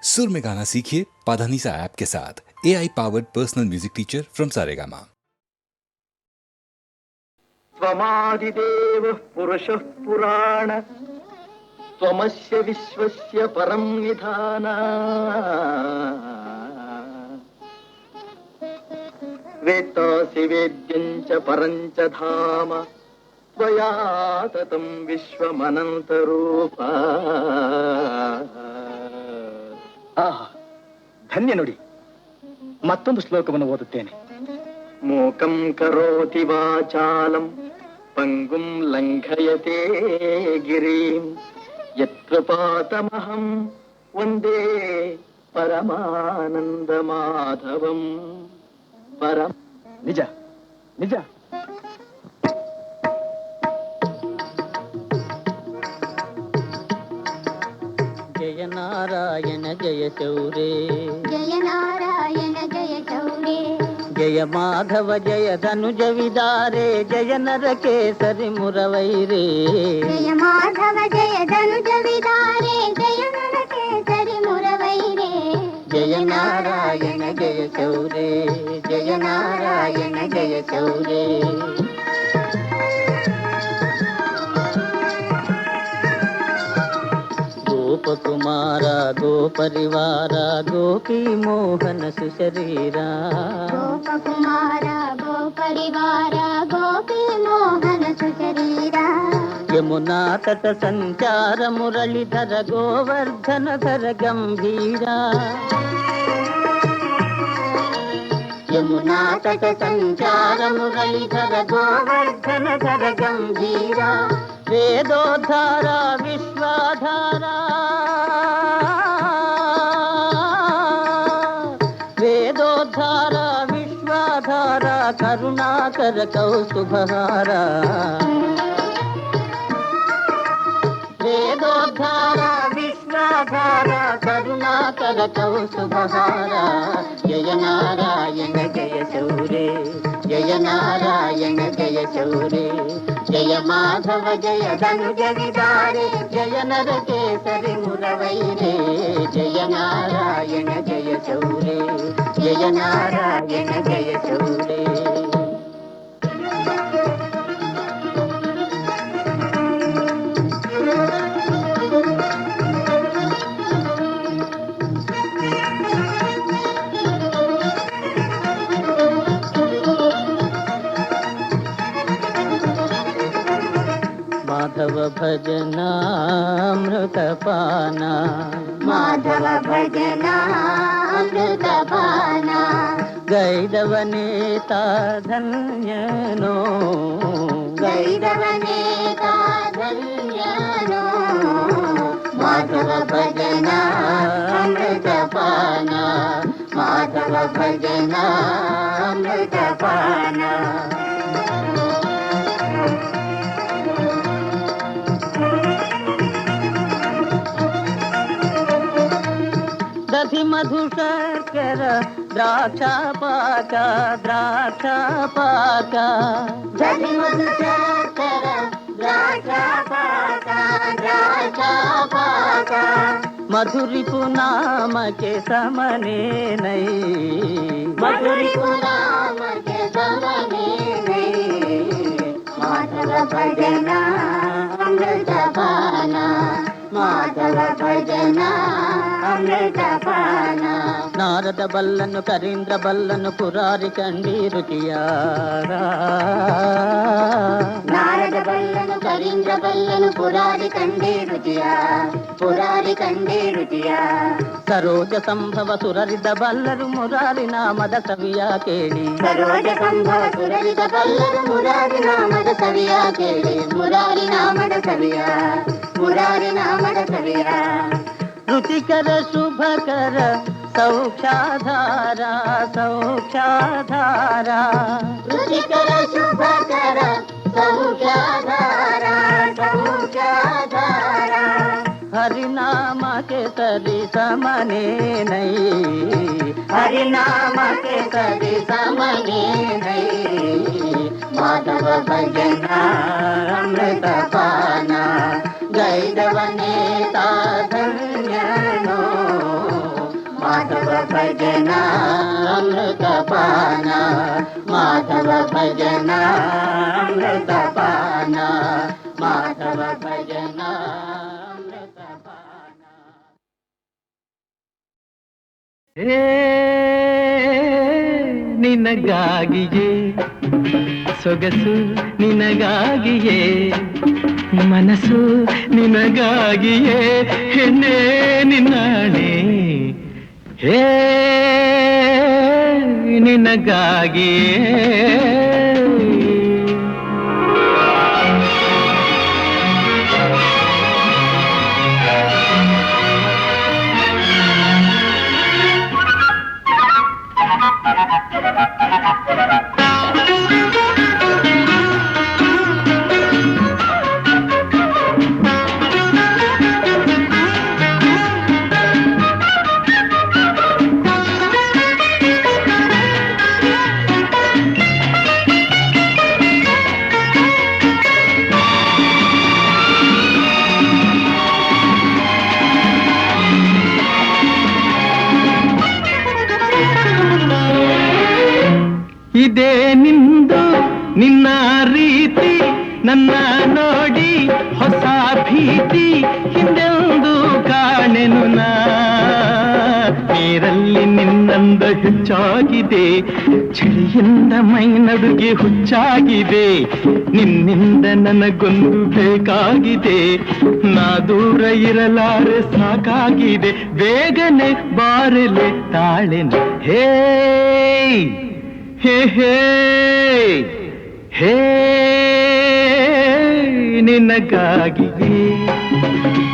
सुर में गाना सीखिए पाधानीसा ऐप के साथ। AI powered personal music teacher from Saregama. त्वमादिदेवः पुरुषः पुराण त्वमस्य विश्वस्य परं निधान वेत्तासि वेद्यं च परं च धाम त्वया ततं विश्वमनन्तरूप। ಧನ್ಯ ನುಡಿ. ಮತ್ತೊಂದು ಶ್ಲೋಕವನ್ನು ಓದುತ್ತೇನೆ. ಮೂಕಂ ಕರೋತಿ ವಾಚಾಲಂ ಪಂಗುಂ ಲಂಘಯತೆ ಗಿರಿಂ ಯತ್ಕೃಪಾತಮಹಂ ವಂದೇ ಪರಮಾನಂದ ಮಾಧವಂ. ಪರಂ ನಿಜ ನಿಜ. జయ నారాయణ జయ శౌరే, జయ నారాయణ జయ శౌరే, జయ మాధవ జయ ధనుజ విదారే, జయ నరకేసరి మురవైరే. జయ మాధవ జయ ధనుజ విదారే, జయ నరకేసరి మురవైరే. జయ నారాయణ జయ శౌరే, జయ నారాయణ జయ శౌరే. గోపకుమార గోపరివార గోపీ మోహన సుశరీరా. గోపకుమార గోపరివార గోపీ మోహన సుశరీరా. యమునా తట సంచార మురళిధర గోవర్ధన ధర గంభీరా. యమునా తట సంచార మురళిధర గోవర్ధన ధర గంభీరా. వేదోద్ధార విశ్వాధార, వేదోద్ధార విశ్వాధార కరుణాకర కౌస్తుభహార. వేదోద్ధార విశ్వాధార కరుణాకర కౌస్తుభహార. జయ నారాయణ జయ శౌరే, జయ నారాయణ జయ శౌరే. జయ మాధవ జయ ధనుజ విదారే, జయ నరకేసరి మురవైరే. జయ నారాయణ జయ శౌరే, జయ నారాయణ జయ శౌరే. మాధవ భజనామృతపాన, మాధవ భజనామృతపాన, గైదవనేత ధన్యనో, గైరవనేత ధన్యనో. మాధవ భజనామృతపాన, మాధవ భజనామృతపాన. దధి మధు శర్కర ద్రాక్షపాక, ద్రాక్షపాక. దధి మధు శర్కర ద్రాక్షపాక, ద్రాక్షపాక. మధురిపు నామకే సమనే నై, మధురిపు నామకే సమనే నై. మాధవ భజనామృతపాన, మాధవ భజనామృతపాన. నారద బల్లను కరీంద్ర బల్లను పురారి కండి రుచియారా. నారద బల్లను కరీంద్ర బల్లను పురారి కండే రుచియా, పురారి కండే రుచియా. సరోజ సంభవ సురరిద బల్లరు మురారి నామద సవియా కేళి. సరోజ సంభవ సురరిత బల్లరు మురారి నామద సవియా కేళి. మురారి నామద సవియా, మురారి నామద సవియా. రుచికర శుభకర సౌఖ్యాధార, సౌఖ్యాధార. రుచికర శుభకర సౌఖ్యాధార, సౌఖ్యాధార. హరినామ కేసరి సమనే నై, హరినామ కేసరి సమనే నై. మాధవ భజనామృతపాన, గైరవనేత ధన్యనో. ಮಾಧವ ಭಜನ ಅಮೃತಪಾನ ಮಾಧವ ಭಜನ ಅಮೃತಪಾನ ಮಾಧವ ಭಜನ ಅಮೃತಪಾನ. ನಿನಗಾಗಿಯೇ ಸೊಗಸು ನಿನಗಾಗಿಯೇ ಮನಸ್ಸು ನಿನಗಾಗಿಯೇ ಹೆಣ್ಣೆ ನಿನ್ನಾಣೆ ಹೇ ನಿನಗಾಗಿಯೇ ಇದೇ ನಿಂದು ನಿನ್ನ ರೀತಿ ನನ್ನ ನೋಡಿ ಹೊಸ ಭೀತಿ ಹಿಂದೆಂದು ಕಾಣೆನು ನಾ ನೀರಲ್ಲಿ ನಿನ್ನಂದ ಹೆಚ್ಚಾಗಿದೆ ಚಳಿಯಿಂದ ಮೈ ನಡುಗೆ ಹುಚ್ಚಾಗಿದೆ ನಿನ್ನಿಂದ ನನಗೊಂದು ಬೇಕಾಗಿದೆ ನಾ ದೂರ ಇರಲಾರೆ ಸಾಕಾಗಿದೆ ಬೇಗನೆ ಬಾರಲೆ ತಾಳೆನೆ ಹೇ ಹೇ ಹೇ ಹೇ ನಿನಗಾಗಿಯೇ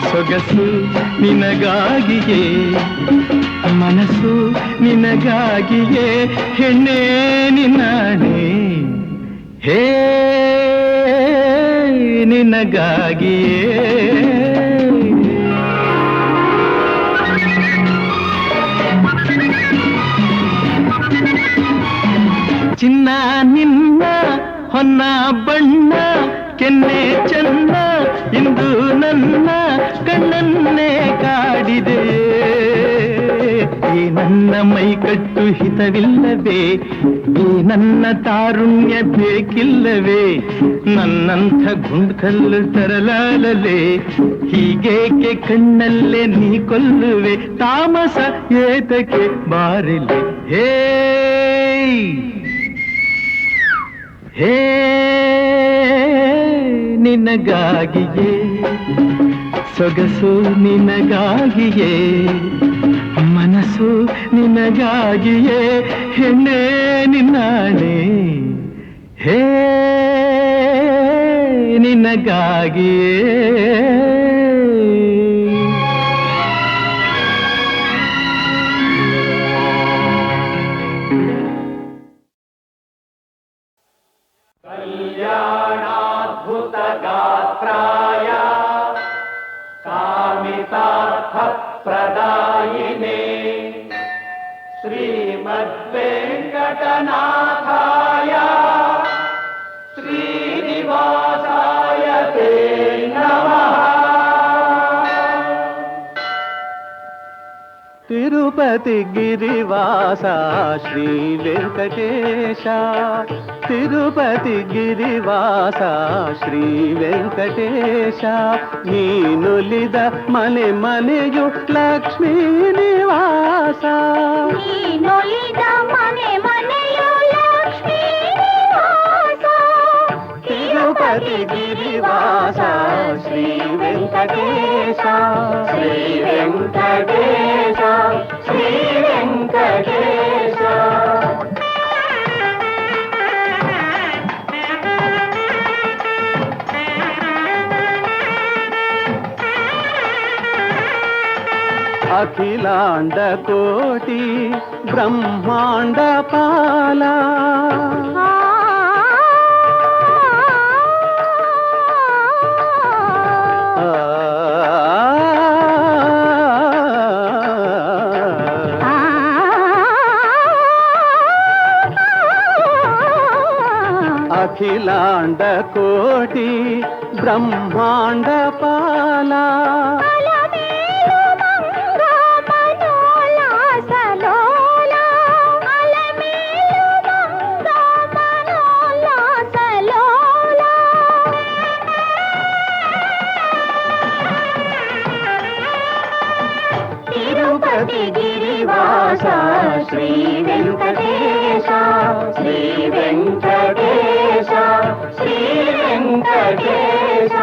ಸೊಗಸು ನಿನಗಾಗಿಯೇ ಮನಸ್ಸು ನಿನಗಾಗಿಯೇ ಹೆಣ್ಣೆ ನಿನ್ನಾಣೆ ಹೇ ನಿನಗಾಗಿಯೇ ಚಿನ್ನ ನಿನ್ನ ಹೊನ್ನ ಬಣ್ಣ ಕೆನ್ನೆ ಚನ್ನ ಇಂದು ನನ್ನ ಕಣ್ಣನ್ನೇ ಕಾಡಿದೆ ಈ ನನ್ನ ಮೈಕಟ್ಟು ಹಿತವಿಲ್ಲವೇ ಈ ನನ್ನ ತಾರುಣ್ಯ ಬೇಕಿಲ್ಲವೇ ನನ್ನಂಥ ಗುಂಡ್ಕಲ್ಲು ತರಲಾಲಲೆ ಹೀಗೇಕೆ ಕಣ್ಣಲ್ಲೇ ನೀ ಕೊಲ್ಲುವೆ ತಾಮಸ ಏತಕ್ಕೆ ಬಾರಿಲೆ ಹೇ ಹೇ ನಿನಗಾಗಿಯೇ ಸೊಗಸು ನಿನಗಾಗಿಯೇ ಮನಸ್ಸು ನಿನಗಾಗಿಯೇ ಹೆಣ್ಣೆ ನಿನ್ನಾಣೆ ಹೇ ನಿನಗಾಗಿಯೇ कल्याणाद्भुतगात्राय कामितार्थप्रदायिने श्रीमद्वेङ्कटनाथाय श्रीनिवासाय ते नमः. तिरुपति गिरिवास श्री वेंकटेश तिरुपति गिरिवास श्री वेंकटेश नीनुलिद मने मनेयु लक्ष्मी निवास ನೀನೊಲಿದ ಮನೆ ಮನೆಯು ಲಕ್ಷ್ಮೀ ನಿವಾಸ तिरुपति गिरिवास श्री वेंकटेश ಶ್ರೀ ವೆಂಕಟೇಶ ಶ್ರೀ ವೆಂಕಟೇಶ. अखिलांड कोटि ब्रह्मांड पाला अखिलांड कोटि ब्रह्मांड पाला ಅಲಮೇಲು ಮಂಗ ಮನೋಲ್ಲಾಸ తిరుపతి గిరివాస శ్రీ వెంకటేశ శ్రీ వెంకటేశ శ్రీ వెంకటేశ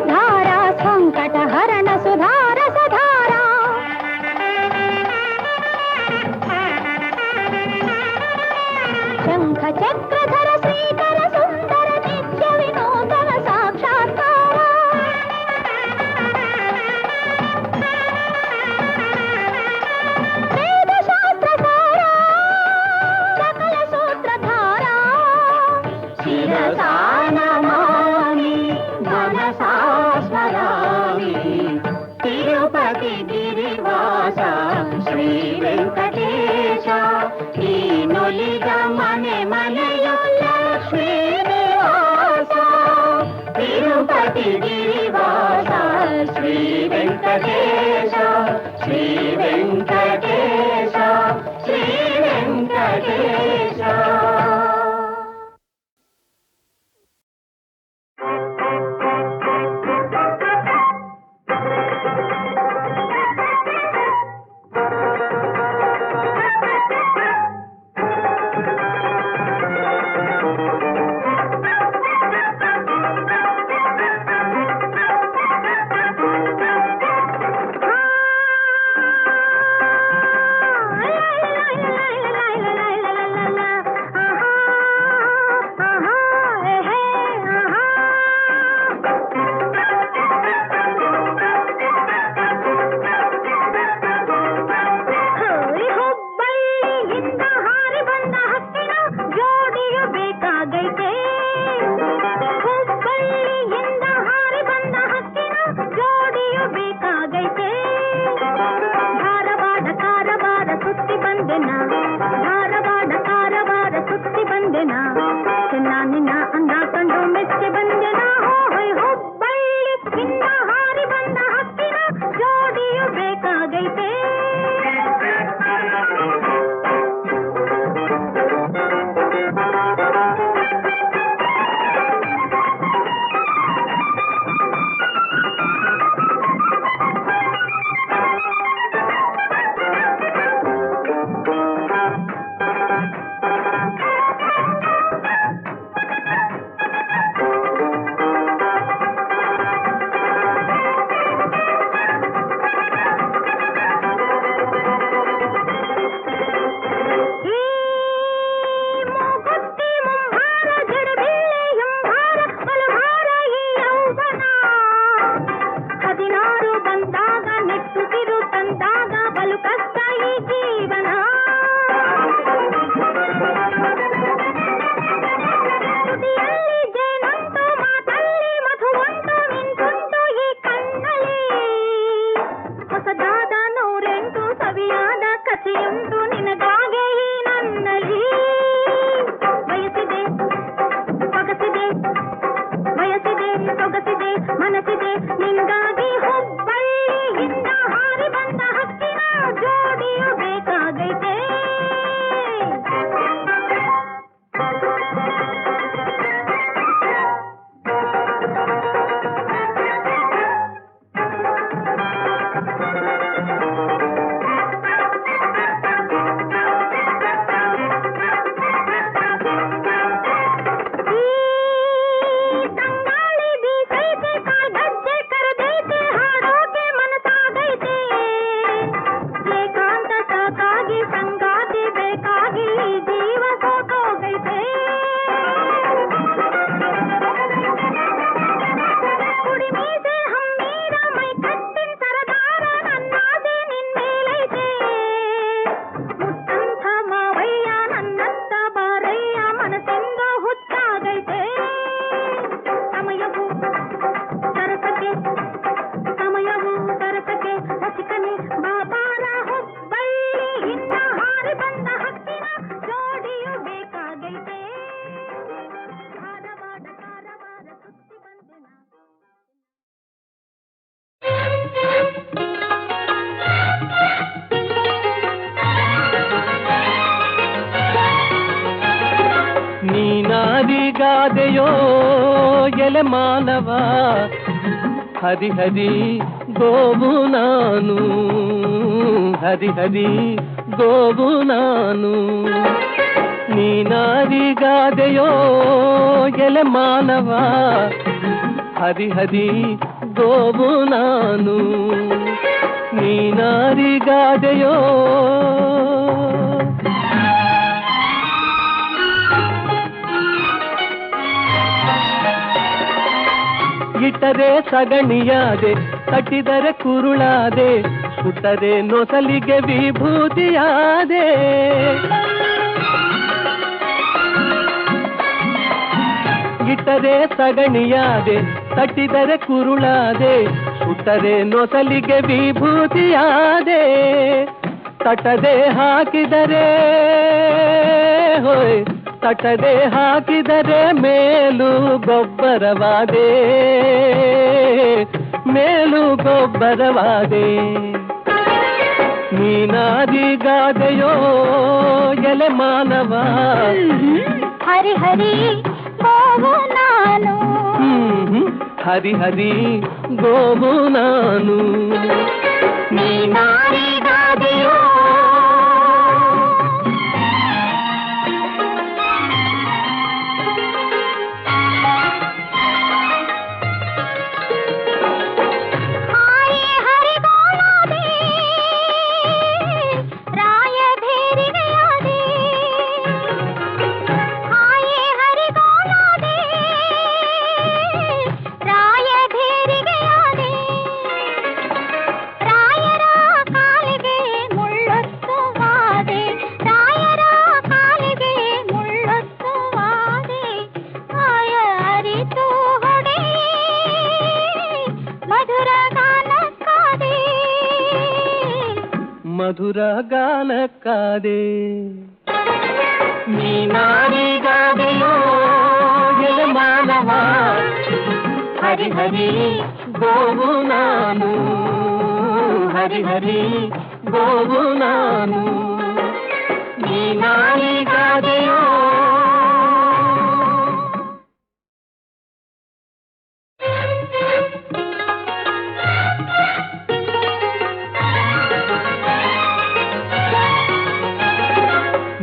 ధారా సంకటహరణ సుధార సధారా శంఖ చక్రధర శ్రీకర సుందర నిత్య వినూతన సాక్షాత్కార వేద శాస్త్రధార సకల సూత్రధార శిరసా నమామి మనసా స్మరామి తిరుపతి గిరివాస శ్రీ వెంకటేశ ఈ నొలిగ మನೆ ಮನೆಯ ಲಕ್ಷ್ಮೀ ನಿವಾಸ ತಿರುಪತಿ ಗಿರಿವಾಸ ಶ್ರೀ ವೆಂಕಟೇಶ ಶ್ರೀ ವೆಂಕಟೇಶ ಶ್ರೀ ವೆಂಕಟೇಶ ನೀನಾದಿಗಾದೆಯೋ ಎಲೆ ಮಾನವ, ಹರಿ ಹರಿ ಗೋವು ನಾನು, ಹರಿ ಹರಿ ಗೋವು ನಾನು. ನೀನಾದಿಗಾದೆಯೋ ಎಲೆ ಮಾನವ, ಹರಿ ಹರಿ ಗೋವು ನಾನು. ನೀನಾದಿಗಾದೆಯೋ ಇಟ್ಟರೆ ಸಗಣಿಯಾದೆ, ಕಟ್ಟಿದರೆ ಕುರುಳಾದೆ, ಸುಟ್ಟರೆ ನೊಸಲಿಗೆ ವಿಭೂತಿಯಾದೆ. ಇಟ್ಟರೆ ಸಗಣಿಯಾದೆ, ತಟ್ಟಿದರೆ ಕುರುಳಾದೆ, ಸುಟ್ಟರೆ ನೊಸಲಿಗೆ ವಿಭೂತಿಯಾದೆ. ತಟ್ಟದೆ ಹಾಕಿದರೆ ಹೋಯ್, ತಟ್ಟದೆ ಹಾಕಿದರೆ ಮೇಲು ಗೊಬ್ಬರವಾದೆ, ಮೇಲು ಗೊಬ್ಬರವಾದೆ. ನೀನಾದಿಗಾದೆಯೋ ಎಲೆ ಮಾನವ, ಹರಿ ಹರಿ ಗೋವು ನಾನು, ಹರಿ ಹರಿ ಗೋವು ನಾನು. ನೀನಾದಿಗಾದೆಯೋ ಮಧುರ ಗಾನಕ್ಕಾದೆ. ನೀನಾದಿಗಾದೆಯೋ ಎಲೆ ಮಾನವ, ಹರಿ ಹರಿ ಗೋವು ನಾನು, ಹರಿ ಹರಿ ಗೋವು ನಾನು. ನೀನಾದಿಗಾದೆಯೋ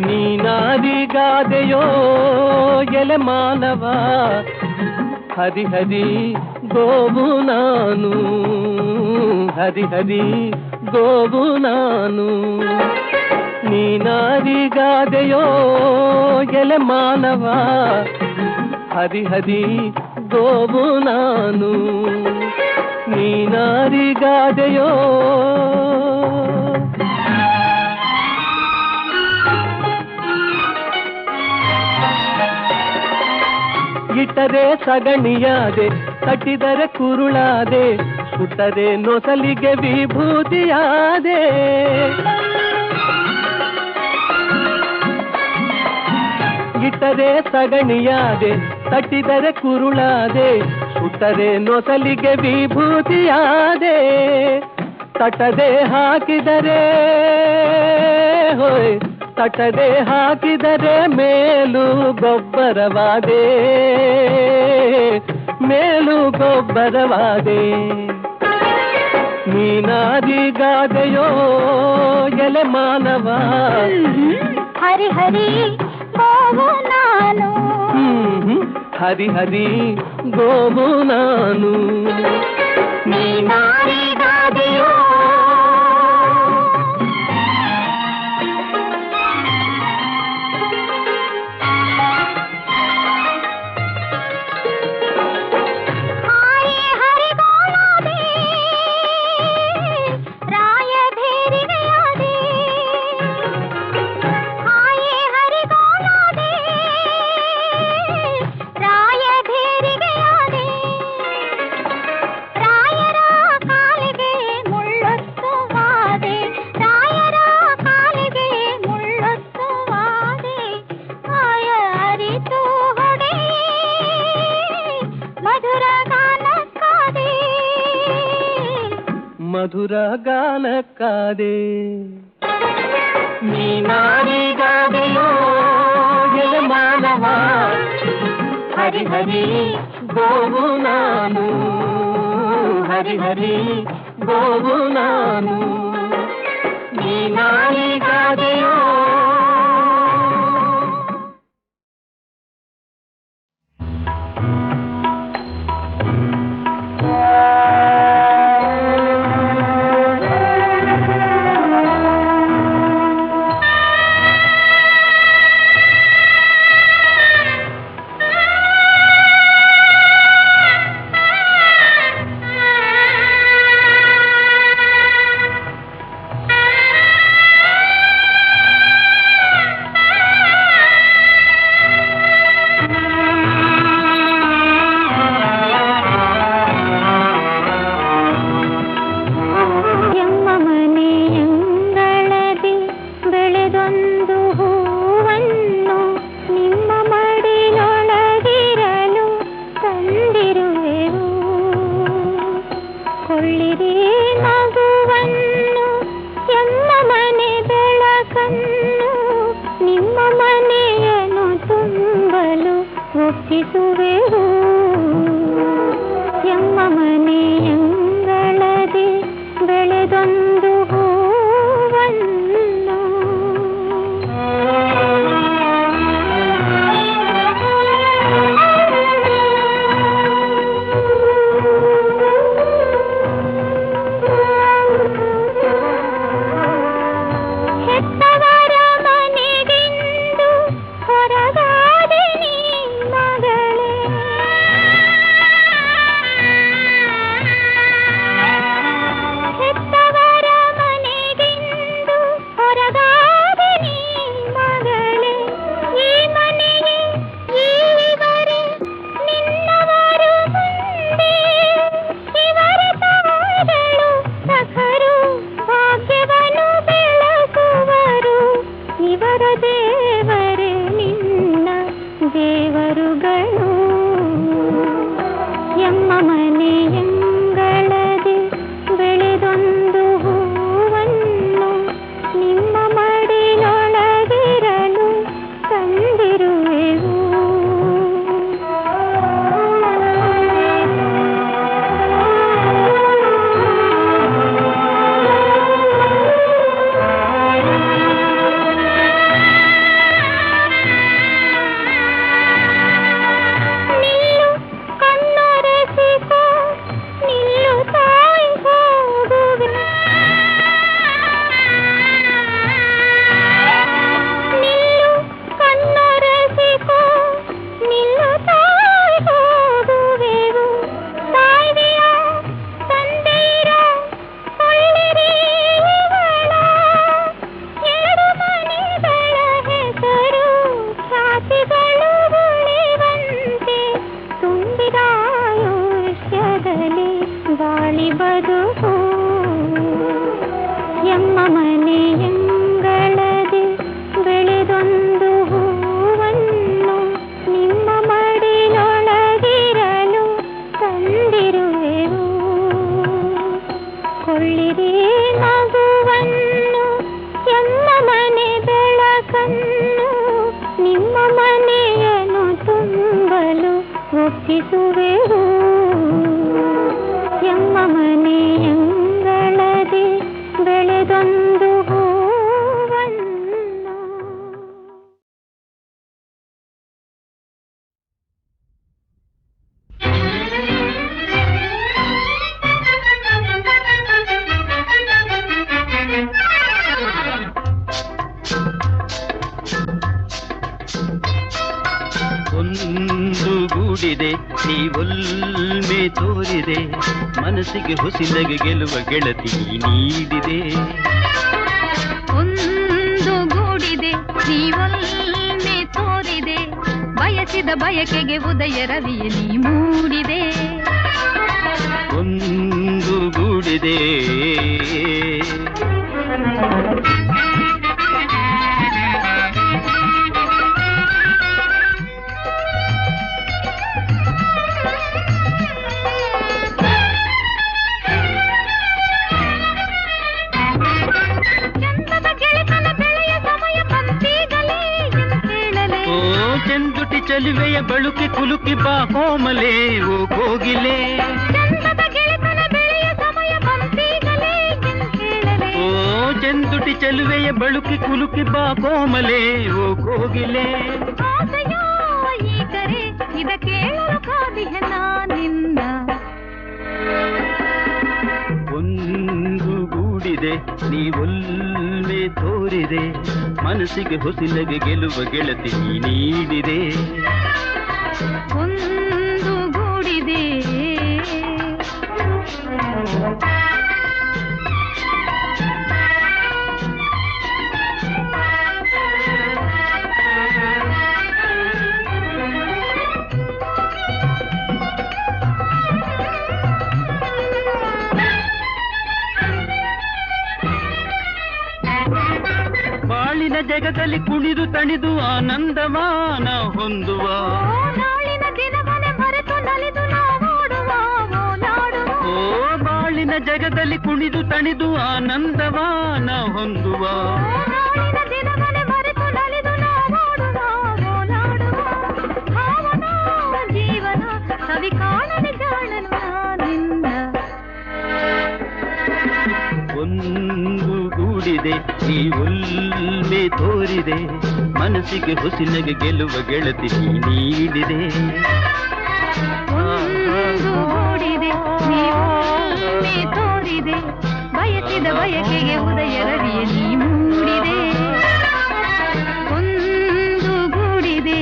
ನೀನಾದಿಗಾದೆಯೋ ಎಲೆ ಮಾನವ, ಹರಿ ಹರಿ ಗೋವು ನಾನು, ಹರಿ ಹರಿ ಗೋವು ನಾನು. ನೀನಾದಿಗಾದೆಯೋ ಎಲೆ ಮಾನವ, ಹರಿ ಹರಿ ಗೋವು ನಾನು. ನೀನಾದಿಗಾದೆಯೋ ಇಟ್ಟರೆ ಸಗಣಿಯಾದೆ, ತಟ್ಟಿದರೆ ಕುರುಳಾದೆ, ಸುಟ್ಟರೆ ನೊಸಲಿಗೆ ವಿಭೂತಿಯಾದೆ. ಇಟ್ಟರೆ ಸಗಣಿಯಾದೆ, ತಟ್ಟಿದರೆ ಕುರುಳಾದೆ, ಸುಟ್ಟರೆ ನೊಸಲಿಗೆ ವಿಭೂತಿಯಾದೆ. ತಟ್ಟದೆ ಹಾಕಿದರೆ ಹೋಯ್, ತಟ್ಟದೆ ಹಾಕಿದರೆ ಮೇಲು ಗೊಬ್ಬರವಾದೆ, ಮೇಲು ಗೊಬ್ಬರವಾದೆ. ನೀನಾದಿಗಾದೆಯೋ ಎಲೆ ಮಾನವ, ಹರಿ ಹರಿ ಗೋವು ನಾನು, ಹರಿ ಹರಿ ಗೋವು ನಾನು. ನೀನಾದಿಗಾದೆಯೋ ಮಧುರ ಗಾನಕ್ಕಾದೆ. ನೀನಾದಿಗಾದೆಯೋ ಎಲೆ ಮಾನವ, ಹರಿ ಹರಿ ಗೋವು ನಾನು, ಹರಿ ಹರಿ ಗೋವು ನಾನು, ನೀನಾಲಿಗಾದೆಯೋ. ನೀವೊಲ್ಮೆ ತೋರಿದೆ ಮನಸ್ಸಿಗೆ ಹೊಸಿಲಗೆ ಗೆಲ್ಲುವ ಗೆಳತಿ ನೀಡಿದೆ. ಒಂದು ಗೂಡಿದೆ ನೀವೊಲ್ಮೆ ತೋರಿದೆ ಬಯಸಿದ ಬಯಕೆಗೆ ಉದಯ ರವಿಯ ನೀ ಮೂಡಿದೆ. ಒಂದು ಗೂಡಿದೆ ಚೆಲುವೆಯ ಬಳುಕಿ ಕುಲುಕಿ ಬಾ ಕೋಮಲೆ ಓ ಕೋಗಿಲೆ ಚಂದದ ಗೆಳೆತನ ಬೆಳೆಯ ಸಮಯ ಬಂತೀಗಲೇ ಕೇಳಲೇ ಓ ಚೆಂದುಟಿ ಚೆಲುವೆಯ ಬಳುಕಿ ಕುಲುಕಿ ಬಾ ಕೋಮಲೆ ಓ ಕೋಗಿಲೆ ಆಸೆಯ ಈ ಕರೆ ಇದ ಕೇಳಲು ಕಾದಿಹ ನಿನ್ನ ಒಂದು ಗೂಡಿದೆ ನೀವೊಲ್ಲೆ ತೋರಿದೆ ಮನಸ್ಸಿಗೆ ಹೊಸಿಲಗೆ ಗೆಲ್ಲುವ ಗೆಳತಿ ನೀಡಿದೆ ಒಂದು ಗೂಡಿದೆ ಬಾಳಿನ ಜಗದಲ್ಲಿ ಕುಣಿದು ತಣಿದು ಆನಂದಮಾನ ಹೊಂದುವ ನಾಳಿನ ದಿನವನೆ ಮರೆತು ನಲಿದು ನಾವೋಡುವ ಓಲಾಡುವ ಓ ಬಾಳಿನ ಜಗದಲ್ಲಿ ಕುಣಿದು ತಣಿದು ಆನಂದಮಾನ ಹೊಂದುವ ನಾಳಿನ ದಿನವನೆ ಮರೆತು ನಲಿದು ನಾವೋಡುವ ಓಲಾಡುವ ಭಾವನ ಜೀವನ ಸವಿ ಕಾಣನೆ ಜಾಣನು ನಿನ್ನ ಒಂದು ಗೂಡಿದೆ ನೀವೊಲ್ಲೆ ತೋರಿದೆ ಮನಸ್ಸಿಗೆ ಹೊಸಿಲಗೆ ಗೆಲ್ಲುವ ಗೆಳತಿ ನೀಡಿದೆ ಒಂದು ಗೂಡಿದೆ ನೀವೊಮ್ಮೆ ತೋರಿದೆ ಬಯಸಿದ ಬಯಕೆಗೆ ಉದಯ ರವಿಯ ನೀ ಮೂಡಿದೆ ಒಂದು ಗೂಡಿದೆ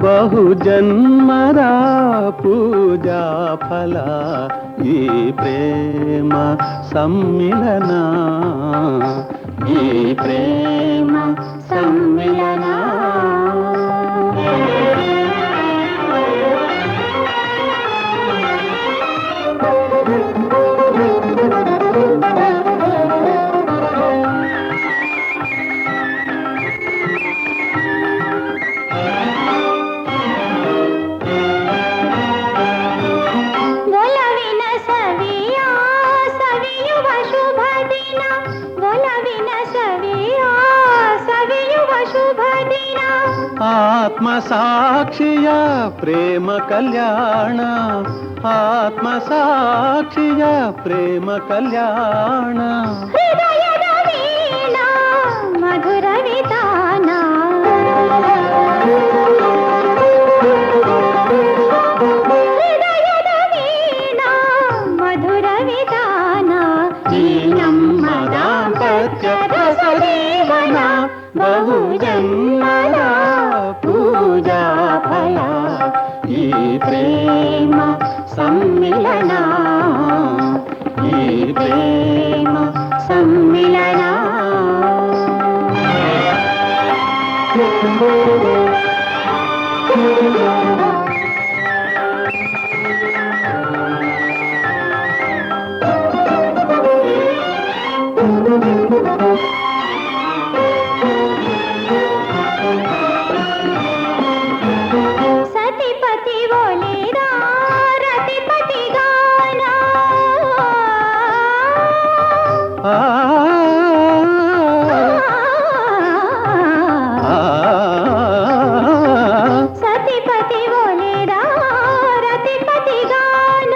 ಬಹು ಜನ್ಮದ ಪೂಜಾ ಫಲ ಈ ಪ್ರೇಮ ಸಮ್ಮಿಲನ, ಈ ಪ್ರೇಮ ಸಮ್ಮಿಲನ. ಆತ್ಮ ಸಾಕ್ಷಿಯ ಪ್ರೇಮ ಕಲ್ಯಾಣ, ಆತ್ಮ ಸಾಕ್ಷಿಯ ಪ್ರೇಮ ಕಲ್ಯಾಣ. ಹೃದಯದ ವೀಣಾ ಮಧುರ ವಿಧಾನ, ಹೃದಯದ ವೀಣಾ ಮಧುರ ವಿಧಾನ. ಈ ನಮ್ಮ ದಾಂಪತ್ಯದ ಸಜೀವನ ಬಹು ಜನ್ಮದ ಪೂಜಾ ಫಲ ಈ ಪ್ರೇಮ ಸಮ್ಮಿಲನ, ಈ ಪ್ರೇಮ ಸಮ್ಮಿಲನ. ಸತಿಪತಿ ಒಲಿದ ರತಿಪತಿ ಗಾನ, ಸತಿಪತಿ ಒಲಿದ ರತಿಪತಿ ಗಾನ.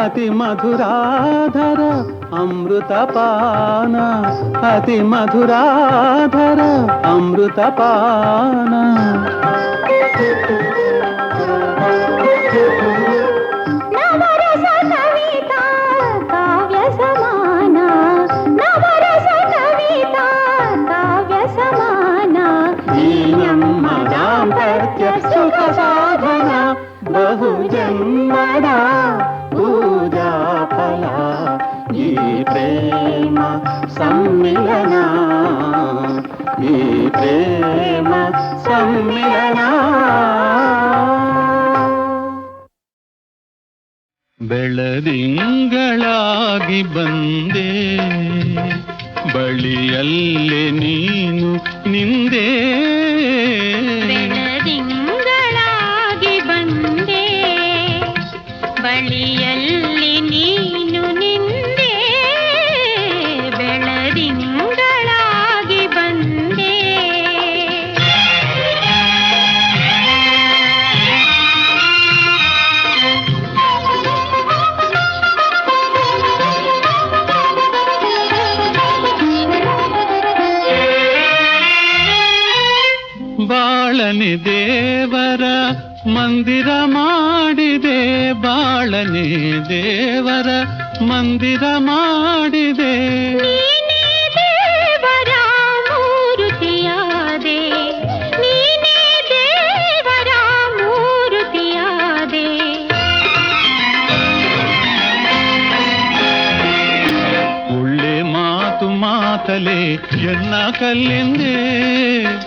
ಅತಿ ಮಧುರಾಧರ ಅಮೃತ ಪಾನ, ಅತಿ ಮಧುರಾಧರ ಅಮೃತ ಪಾನ. ನವರಸ ಕವಿತಾ ಕಾವ್ಯ ಸಮಾನ, ನವರಸ ಕವಿತಾ ಕಾವ್ಯ ಸಮಾನ. ಈ ನಮ್ಮ ದಾಂಪತ್ಯ ಸುಖ ಸಾಧನ ಬಹು ಜನ್ಮದ ಪೂಜಾ ಫಲ ಈ ಪ್ರೇಮ ಸಮ್ಮಿಲನ, ಈ ಪ್ರೇಮ ಸಮ್ಮಿಲನ. ಬೆಳದಿಂಗಳಾಗಿ ಬಂದೆ ಬಳಿಯಲ್ಲೇ ನೀನು ನಿಂದೆ, ಬೆಳದಿಂಗಳಾಗಿ ಬಂದೆ ಬಳಿಯಲ್ಲಿ ನೀನು ನಿಂದೆ, ಬೆಳದಿಂಗಳಾಗಿ ಬಂದೆ. ಬಾಳನೆ ದೇವರ ಮಂದಿರ ಮಾಡಿದೆ, ಬಾಳನೆ ದೇವರ ಮಂದಿರ ಮಾಡಿದೆ. ನೀನೇ ದೇವರ ಮೂರುತಿಯಾದೆ, ನೀನೇ ದೇವರ ಮೂರುತಿಯಾದೆ. ಒಳ್ಳೆ ಮಾತು ಮಾತಲೆ ಎನ್ನ ಕಲ್ಲೆಂದೆ,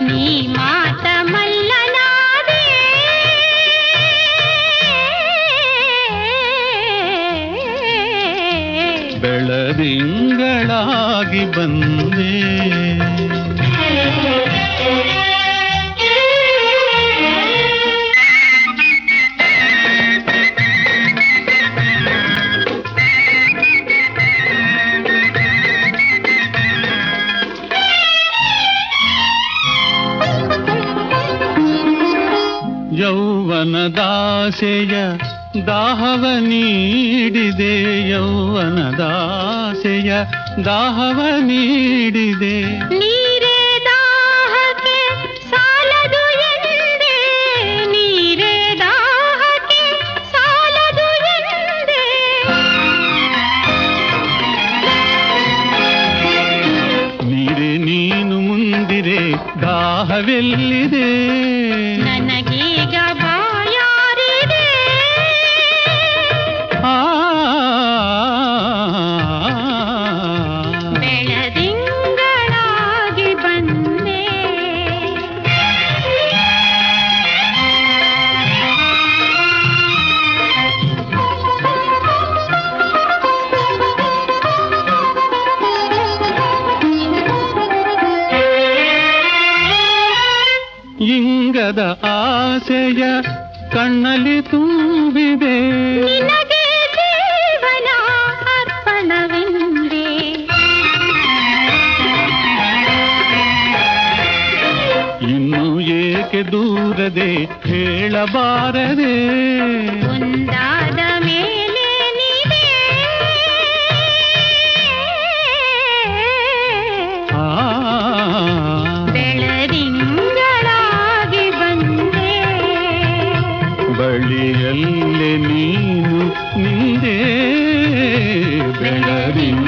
ನೀ ಮಾತ ಮಲ್ಲನಾದೆ. ಬೆಳದಿಂಗಳಾಗಿ ಬಂದೆ. ಯೌವನದಾಸೆಯ ದಾಹವ ನೀಡಿದೆ, ಯೌವನದಾಸೆಯ ದಾಹವ ನೀಡಿದೆ. ನೀರೇ ದಾಹಕ್ಕೆ ಸಾಲದು ಎಂದೆ, ನೀರೇ ದಾಹಕ್ಕೆ ಸಾಲದು ಎಂದೆ. ನೀರೇ ನೀನು ಮುಂದಿರೆ ದಾಹವೆಲ್ಲಿದೆ, ನನಗೀಗ ಆಸೆಯ ಕಣ್ಣಲ್ಲಿ ತುಂಬಿದೆ ನಿನಗೆ ಜೀವನ ಅರ್ಪಣವೆಂದೇ ಇನ್ನು ಏಕೆ ದೂರದೆ ಹೇಳಬಾರದೆ ಒಂದಾದ ಮೇಲೆ ನೀವೇ ಆ ಬೆಳದಿಂಗಳಾಗಿ ಬಂದೆ ಬಳಿಯಲ್ಲೇ ನೀನು ನಿಂದೆ ಬೆಳದಿಂಗಳಾಗಿ